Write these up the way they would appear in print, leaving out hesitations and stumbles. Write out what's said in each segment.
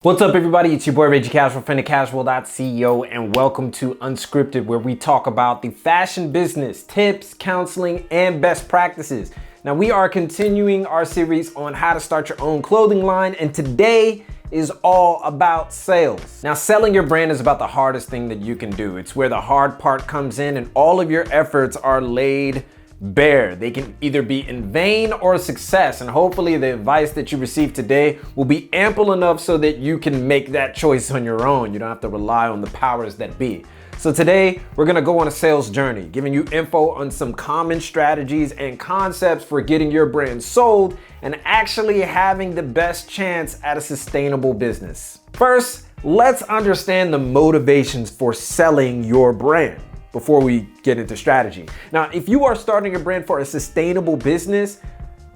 What's up, everybody? It's your boy Reggie Casual, friend of casual.co, and welcome to Unscripted, where we talk about the fashion business, tips, counseling, and best practices. Now, we are continuing our series on how to start your own clothing line, and today is all about sales. Now, selling your brand is about the hardest thing that you can do. It's where the hard part comes in and all of your efforts are laid bare. They can either be in vain or a success, and hopefully the advice that you receive today will be ample enough so that you can make that choice on your own. You don't have to rely on the powers that be. So today we're gonna go on a sales journey, giving you info on some common strategies and concepts for getting your brand sold and actually having the best chance at a sustainable business. First, let's understand the motivations for selling your brand before we get into strategy. Now, if you are starting a brand for a sustainable business,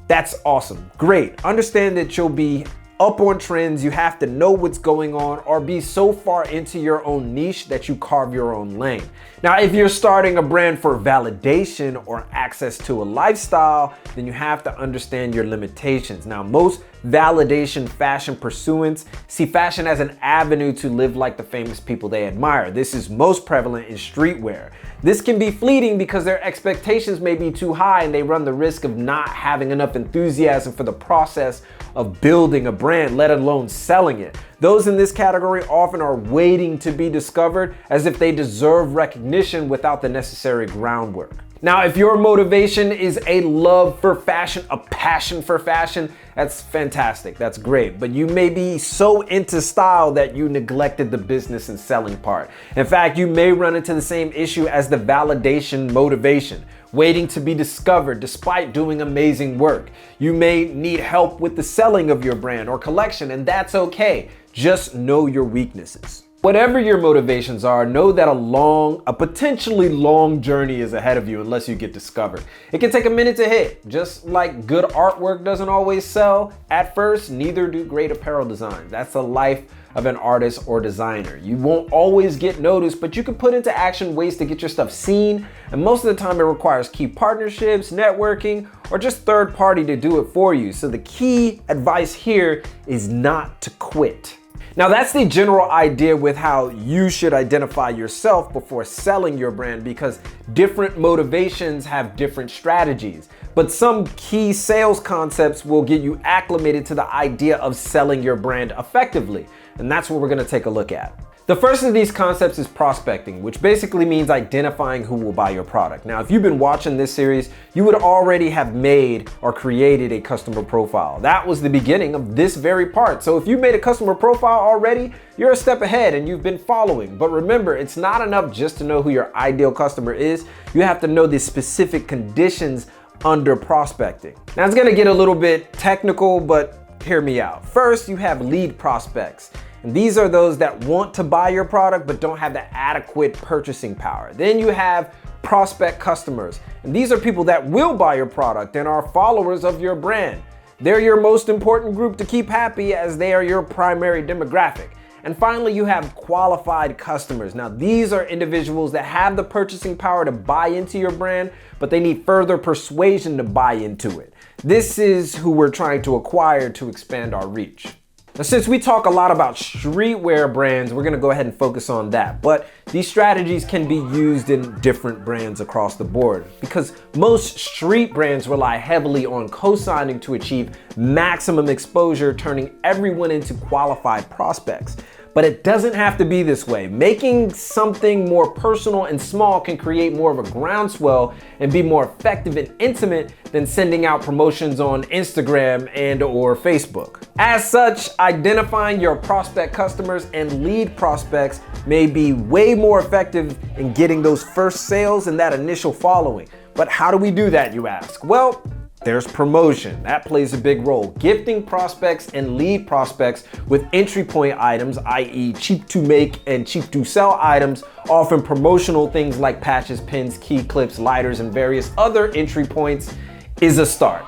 that's awesome, great. Understand that you'll be up on trends, you have to know what's going on or be so far into your own niche that you carve your own lane. Now, if you're starting a brand for validation or access to a lifestyle, then you have to understand your limitations. Now, most validation fashion pursuants see fashion as an avenue to live like the famous people they admire. This is most prevalent in streetwear. This can be fleeting because their expectations may be too high and they run the risk of not having enough enthusiasm for the process of building a brand, let alone selling it. Those in this category often are waiting to be discovered as if they deserve recognition without the necessary groundwork. Now, if your motivation is a love for fashion, a passion for fashion, that's fantastic, that's great. But you may be so into style that you neglected the business and selling part. In fact, you may run into the same issue as the validation motivation, waiting to be discovered despite doing amazing work. You may need help with the selling of your brand or collection, and that's okay. Just know your weaknesses. Whatever your motivations are, know that a potentially long journey is ahead of you unless you get discovered. It can take a minute to hit. Just like good artwork doesn't always sell at first, neither do great apparel designs. That's the life of an artist or designer. You won't always get noticed, but you can put into action ways to get your stuff seen. And most of the time it requires key partnerships, networking, or just third party to do it for you. So the key advice here is not to quit. Now, that's the general idea with how you should identify yourself before selling your brand, because different motivations have different strategies. But some key sales concepts will get you acclimated to the idea of selling your brand effectively. And that's what we're gonna take a look at. The first of these concepts is prospecting, which basically means identifying who will buy your product. Now, if you've been watching this series, you would already have made or created a customer profile. That was the beginning of this very part. So if you made a customer profile already, you're a step ahead and you've been following. But remember, it's not enough just to know who your ideal customer is. You have to know the specific conditions under prospecting. Now, it's gonna get a little bit technical, but hear me out. First, you have lead prospects. And these are those that want to buy your product but don't have the adequate purchasing power. Then you have prospect customers. And these are people that will buy your product and are followers of your brand. They're your most important group to keep happy as they are your primary demographic. And finally, you have qualified customers. Now, these are individuals that have the purchasing power to buy into your brand, but they need further persuasion to buy into it. This is who we're trying to acquire to expand our reach. Now, since we talk a lot about streetwear brands, we're gonna go ahead and focus on that. But these strategies can be used in different brands across the board because most street brands rely heavily on co-signing to achieve maximum exposure, turning everyone into qualified prospects. But it doesn't have to be this way. Making something more personal and small can create more of a groundswell and be more effective and intimate than sending out promotions on Instagram and or Facebook. As such, identifying your prospect customers and lead prospects may be way more effective in getting those first sales and that initial following. But how do we do that, you ask? Well, there's promotion. That plays a big role. Gifting prospects and lead prospects with entry point items, i.e. cheap to make and cheap to sell items, often promotional things like patches, pins, key clips, lighters, and various other entry points is a start.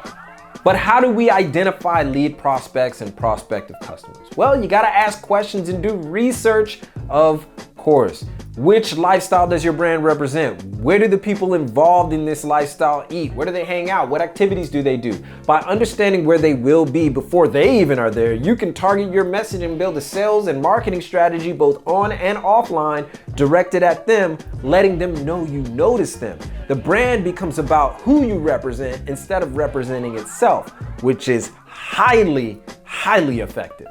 But how do we identify lead prospects and prospective customers? Well, you gotta ask questions and do research, of course. Which lifestyle does your brand represent? Where do the people involved in this lifestyle eat? Where do they hang out? What activities do they do? By understanding where they will be before they even are there, you can target your message and build a sales and marketing strategy both on and offline directed at them, letting them know you notice them. The brand becomes about who you represent instead of representing itself, which is highly effective.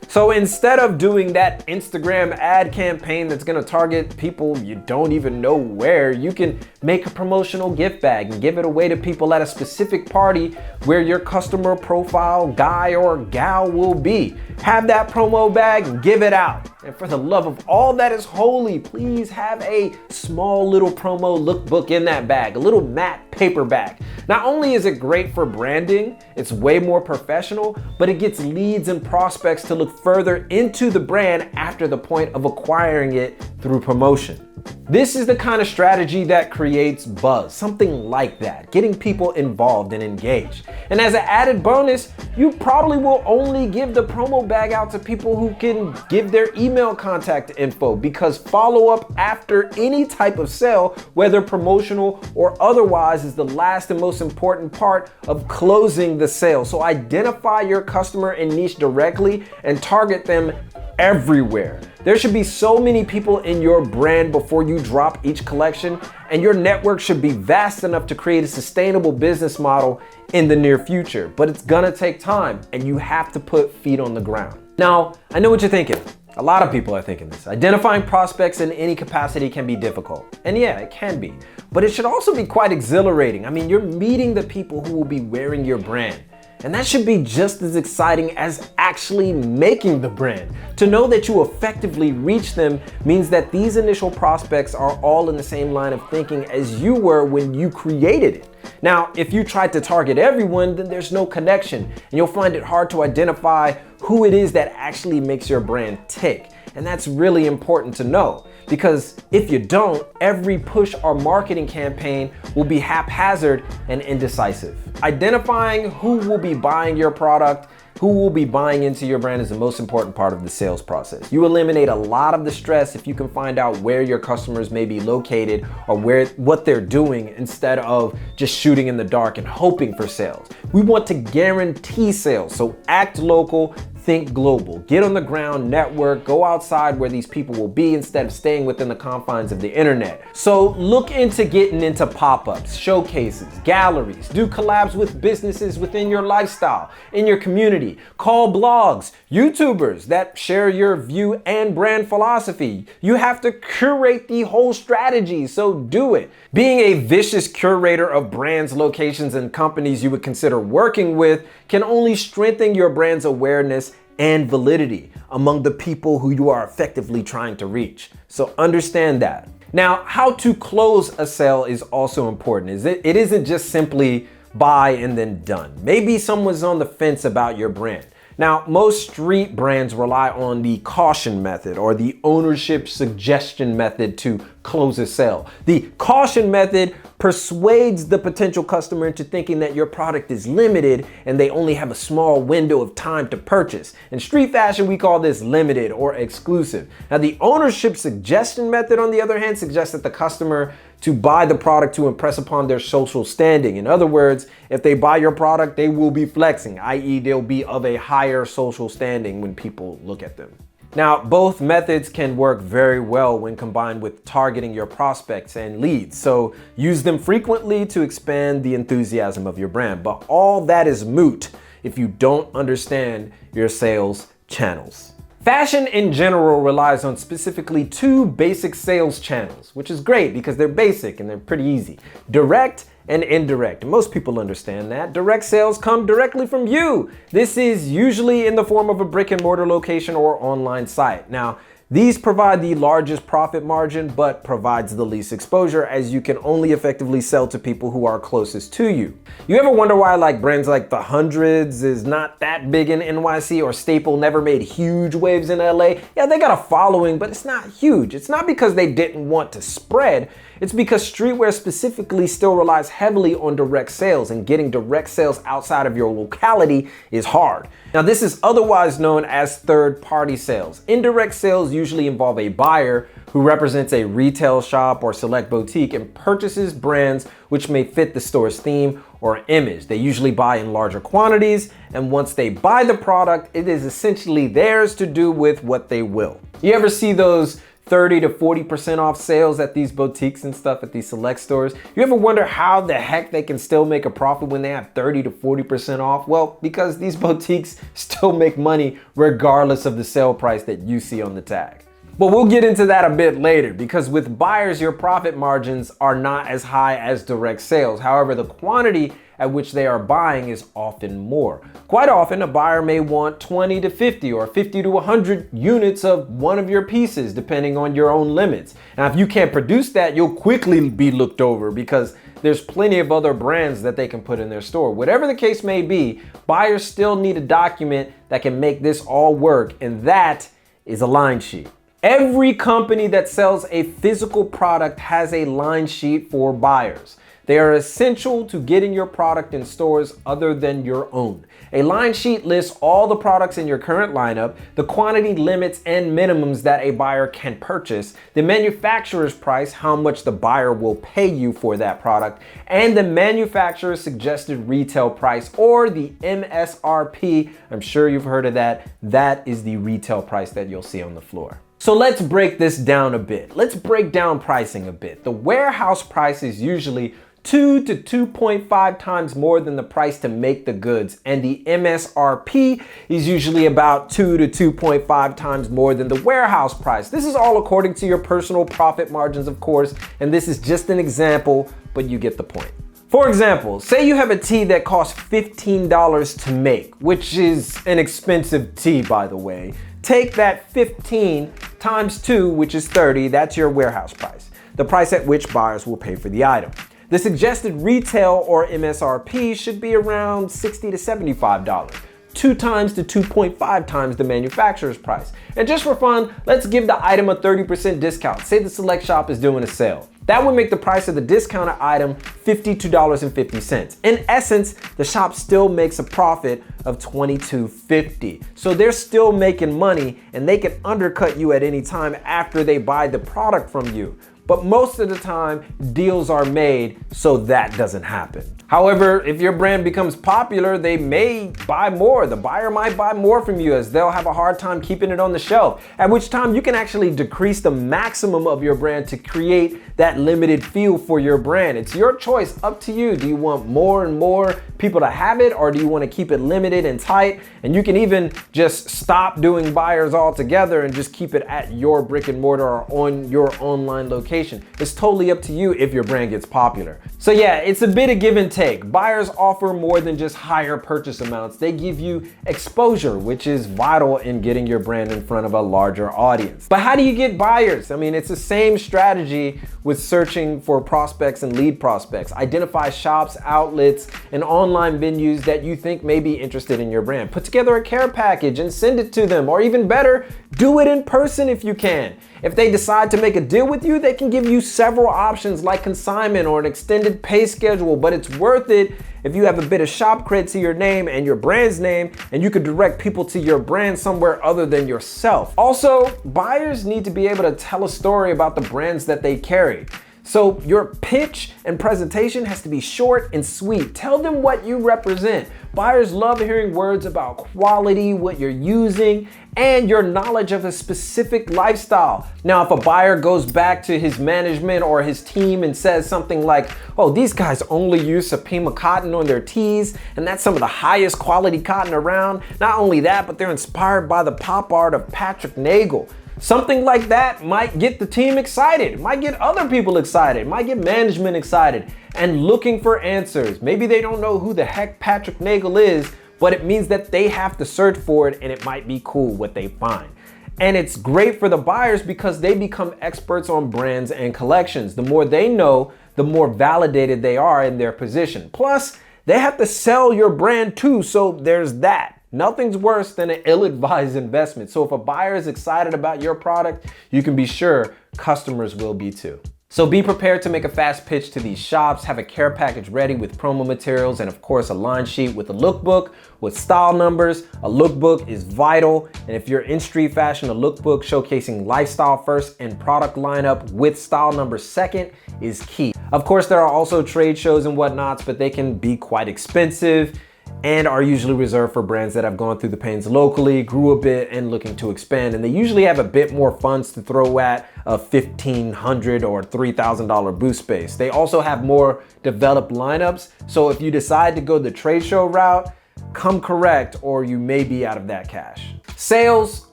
So instead of doing that Instagram ad campaign that's gonna target people you don't even know where, you can make a promotional gift bag and give it away to people at a specific party where your customer profile guy or gal will be. Have that promo bag and give it out. And for the love of all that is holy, please have a small little promo lookbook in that bag, a little matte paper bag. Not only is it great for branding, it's way more professional, but it gets leads and prospects to look further into the brand after the point of acquiring it through promotion. This is the kind of strategy that creates buzz, something like that, getting people involved and engaged. And as an added bonus, you probably will only give the promo bag out to people who can give their email contact info, because follow-up after any type of sale, whether promotional or otherwise, is the last and most important part of closing the sale. So identify your customer and niche directly and target them everywhere. There should be so many people in your brand before you drop each collection, and your network should be vast enough to create a sustainable business model in the near future. But it's gonna take time, and you have to put feet on the ground. Now, I know what you're thinking. A lot of people are thinking this. Identifying prospects in any capacity can be difficult. And yeah, it can be. But it should also be quite exhilarating. I mean, you're meeting the people who will be wearing your brand. And that should be just as exciting as actually making the brand. To know that you effectively reach them means that these initial prospects are all in the same line of thinking as you were when you created it. Now, if you tried to target everyone, then there's no connection, and you'll find it hard to identify who it is that actually makes your brand tick. And that's really important to know, because if you don't, every push or marketing campaign will be haphazard and indecisive. Identifying who will be buying your product, who will be buying into your brand, is the most important part of the sales process. You eliminate a lot of the stress if you can find out where your customers may be located or what they're doing, instead of just shooting in the dark and hoping for sales. We want to guarantee sales, so act local, think global. Get on the ground, network, go outside where these people will be instead of staying within the confines of the internet. So look into getting into pop-ups, showcases, galleries, do collabs with businesses within your lifestyle, in your community. Call blogs, YouTubers that share your view and brand philosophy. You have to curate the whole strategy, so do it. Being a vicious curator of brands, locations, and companies you would consider working with can only strengthen your brand's awareness and validity among the people who you are effectively trying to reach. So understand that. Now, how to close a sale is also important. It isn't just simply buy and then done. Maybe someone's on the fence about your brand. Now, most street brands rely on the caution method or the ownership suggestion method to close a sale. The caution method persuades the potential customer into thinking that your product is limited and they only have a small window of time to purchase. In street fashion, we call this limited or exclusive. Now, the ownership suggestion method, on the other hand, suggests that the customer to buy the product to impress upon their social standing. In other words, if they buy your product, they will be flexing, i.e. they'll be of a higher social standing when people look at them. Now, both methods can work very well when combined with targeting your prospects and leads, so use them frequently to expand the enthusiasm of your brand. But all that is moot if you don't understand your sales channels. Fashion in general relies on specifically two basic sales channels, which is great because they're basic and they're pretty easy. Direct and indirect. Most people understand that. Direct sales come directly from you. This is usually in the form of a brick and mortar location or online site. Now, these provide the largest profit margin, but provides the least exposure, as you can only effectively sell to people who are closest to you. You ever wonder why brands like The Hundreds is not that big in NYC, or Staple never made huge waves in LA? Yeah, they got a following, but it's not huge. It's not because they didn't want to spread. It's because streetwear specifically still relies heavily on direct sales, and getting direct sales outside of your locality is hard. Now, this is otherwise known as third-party sales. Indirect sales usually involve a buyer who represents a retail shop or select boutique and purchases brands which may fit the store's theme or image. They usually buy in larger quantities, and once they buy the product, it is essentially theirs to do with what they will. You ever see those 30 to 40% off sales at these boutiques and stuff, at these select stores? You ever wonder how the heck they can still make a profit when they have 30 to 40% off? Well, because these boutiques still make money regardless of the sale price that you see on the tag. But we'll get into that a bit later, because with buyers, your profit margins are not as high as direct sales. However, the quantity at which they are buying is often more. Quite often, a buyer may want 20 to 50 or 50 to 100 units of one of your pieces, depending on your own limits. Now, if you can't produce that, you'll quickly be looked over because there's plenty of other brands that they can put in their store. Whatever the case may be, buyers still need a document that can make this all work, and that is a line sheet. Every company that sells a physical product has a line sheet for buyers. They are essential to getting your product in stores other than your own. A line sheet lists all the products in your current lineup, the quantity limits and minimums that a buyer can purchase, the manufacturer's price, how much the buyer will pay you for that product, and the manufacturer's suggested retail price, or the MSRP. I'm sure you've heard of that. That is the retail price that you'll see on the floor. So let's break this down a bit. Let's break down pricing a bit. The warehouse price is usually 2 to 2.5 times more than the price to make the goods, and the MSRP is usually about 2 to 2.5 times more than the warehouse price. This is all according to your personal profit margins, of course, and this is just an example, but you get the point. For example, say you have a tee that costs $15 to make, which is an expensive tee, by the way. Take that 15 times 2, which is 30, that's your warehouse price, the price at which buyers will pay for the item. The suggested retail or MSRP should be around $60 to $75, 2 times to 2.5 times the manufacturer's price. And just for fun, let's give the item a 30% discount. Say the select shop is doing a sale. That would make the price of the discounted item $52.50. In essence, the shop still makes a profit of $22.50. So they're still making money, and they can undercut you at any time after they buy the product from you. But most of the time, deals are made so that doesn't happen. However, if your brand becomes popular, they may buy more. The buyer might buy more from you, as they'll have a hard time keeping it on the shelf, at which time you can actually decrease the maximum of your brand to create that limited feel for your brand. It's your choice, up to you. Do you want more and more people to have it, or do you want to keep it limited and tight? And you can even just stop doing buyers altogether and just keep it at your brick and mortar or on your online location. It's totally up to you if your brand gets popular. So yeah, it's a bit of give and take. Buyers offer more than just higher purchase amounts. They give you exposure, which is vital in getting your brand in front of a larger audience. But how do you get buyers? I mean, it's the same strategy with searching for prospects and lead prospects. Identify shops, outlets, and online venues that you think may be interested in your brand. Put together a care package and send it to them, or even better, do it in person if you can. If they decide to make a deal with you, they can give you several options like consignment or an extended pay schedule, but it's worth it if you have a bit of shop cred to your name and your brand's name, and you could direct people to your brand somewhere other than yourself. Also, buyers need to be able to tell a story about the brands that they carry. So your pitch and presentation has to be short and sweet. Tell them what you represent. Buyers love hearing words about quality, what you're using, and your knowledge of a specific lifestyle. Now, if a buyer goes back to his management or his team and says something like, oh, these guys only use Supima cotton on their tees, and that's some of the highest quality cotton around. Not only that, but they're inspired by the pop art of Patrick Nagel. Something like that might get the team excited, might get other people excited, might get management excited and looking for answers. Maybe they don't know who the heck Patrick Nagel is, but it means that they have to search for it, and it might be cool what they find. And it's great for the buyers because they become experts on brands and collections. The more they know, the more validated they are in their position. Plus, they have to sell your brand too, so there's that. Nothing's worse than an ill-advised investment. So if a buyer is excited about your product, you can be sure customers will be too. So be prepared to make a fast pitch to these shops, have a care package ready with promo materials, and of course a line sheet with a lookbook with style numbers. A lookbook is vital, and if you're in street fashion, a lookbook showcasing lifestyle first and product lineup with style numbers second is key. Of course, there are also trade shows and whatnots, but they can be quite expensive and are usually reserved for brands that have gone through the pains locally, grew a bit, and looking to expand. And they usually have a bit more funds to throw at a $1,500 or $3,000 booth space. They also have more developed lineups. So if you decide to go the trade show route, come correct, or you may be out of that cash. Sales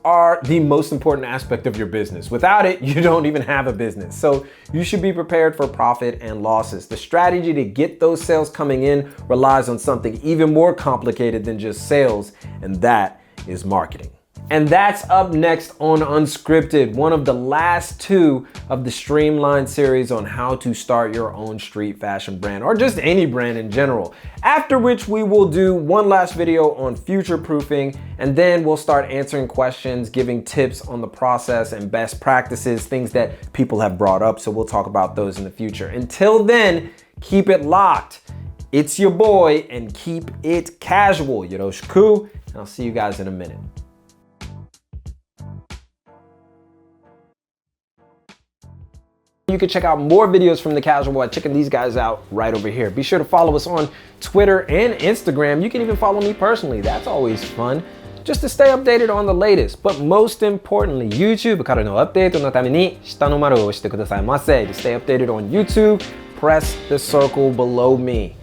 are the most important aspect of your business. Without it, you don't even have a business. So you should be prepared for profit and losses. The strategy to get those sales coming in relies on something even more complicated than just sales, and that is marketing. And that's up next on Unscripted, one of the last two of the streamlined series on how to start your own street fashion brand, or just any brand in general. After which we will do one last video on future proofing, and then we'll start answering questions, giving tips on the process and best practices, things that people have brought up. So we'll talk about those in the future. Until then, keep it locked. It's your boy, and keep it casual. Yoroshiku, and I'll see you guys in a minute. You can check out more videos from The Casual by checking these guys out right over here. Be sure to follow us on Twitter and Instagram. You can even follow me personally. That's always fun, just to stay updated on the latest. But most importantly, YouTube からのアップデートのために下の丸を押してくださいませ. To stay updated on YouTube, press the circle below me.